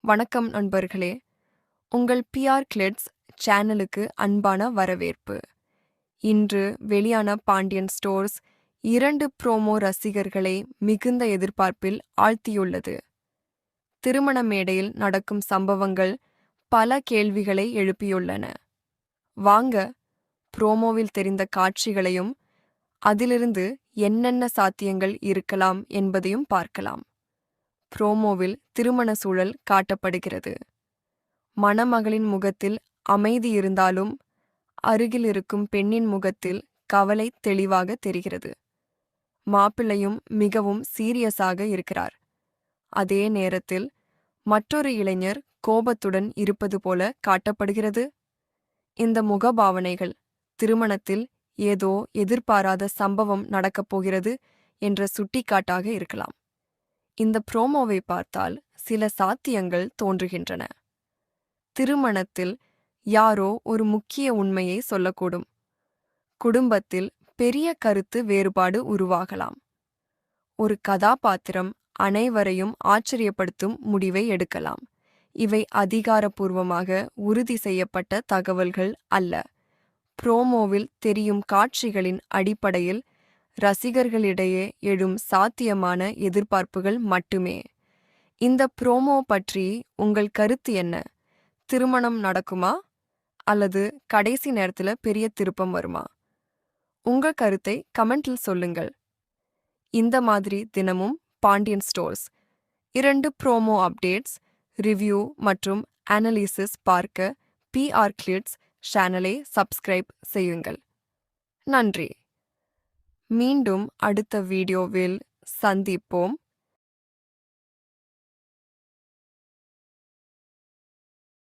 வணக்கம் நண்பர்களே. உங்கள் பிஆர் கிளிட்ஸ் சேனலுக்கு அன்பான வரவேற்பு. இன்று வெளியான பாண்டியன் ஸ்டோர்ஸ் 2 ப்ரோமோ ரசிகர்களை மிகுந்த எதிர்பார்ப்பில் ஆழ்த்தியுள்ளது. திருமண மேடையில் நடக்கும் சம்பவங்கள் பல கேள்விகளை எழுப்பியுள்ளன. வாங்க, ப்ரோமோவில் தெரிந்த காட்சிகளையும் அதிலிருந்து என்னென்ன சாத்தியங்கள் இருக்கலாம் என்பதையும் பார்க்கலாம். ப்ரோமோவில் திருமண சூழல் காட்டப்படுகிறது. மணமகளின் முகத்தில் அமைதி இருந்தாலும் அருகில் இருக்கும் பெண்ணின் முகத்தில் கவலை தெளிவாக தெரிகிறது. மாப்பிள்ளையும் மிகவும் சீரியஸாக இருக்கிறார். அதே நேரத்தில் மற்றொரு இளைஞர் கோபத்துடன் இருப்பது போல காட்டப்படுகிறது. இந்த முகபாவனைகள் திருமணத்தில் ஏதோ எதிர்பாராத சம்பவம் நடக்கப் போகிறது என்ற சுட்டிக்காட்டாக இருக்கலாம். இந்த ப்ரோமோவை பார்த்தால் சில சாத்தியங்கள் தோன்றுகின்றன. திருமணத்தில் யாரோ ஒரு முக்கிய உண்மையை சொல்லக்கூடும். குடும்பத்தில் பெரிய கருத்து வேறுபாடு உருவாகலாம். ஒரு கதாபாத்திரம் அனைவரையும் ஆச்சரியப்படுத்தும் முடிவை எடுக்கலாம். இவை அதிகாரப்பூர்வமாக உறுதி செய்யப்பட்ட தகவல்கள் அல்ல. ப்ரோமோவில் தெரியும் காட்சிகளின் அடிப்படையில் ரசிகர்களிடையே எழும் சாத்தியமான எதிர்பார்ப்புகள் மட்டுமே. இந்த ப்ரோமோ பற்றி உங்கள் கருத்து என்ன? திருமணம் நடக்குமா அல்லது கடைசி நேரத்துல பெரிய திருப்பம் வருமா? உங்க கருத்தை கமெண்டில் சொல்லுங்கள். இந்த மாதிரி தினமும் Pandian Stores 2 promo updates, review மற்றும் அனலிசிஸ் பார்க்க பிஆர் கிளிட்ஸ் சேனலை சப்ஸ்கிரைப் செய்யுங்கள். நன்றி. மீண்டும் அடுத்த வீடியோவில் சந்திப்போம்.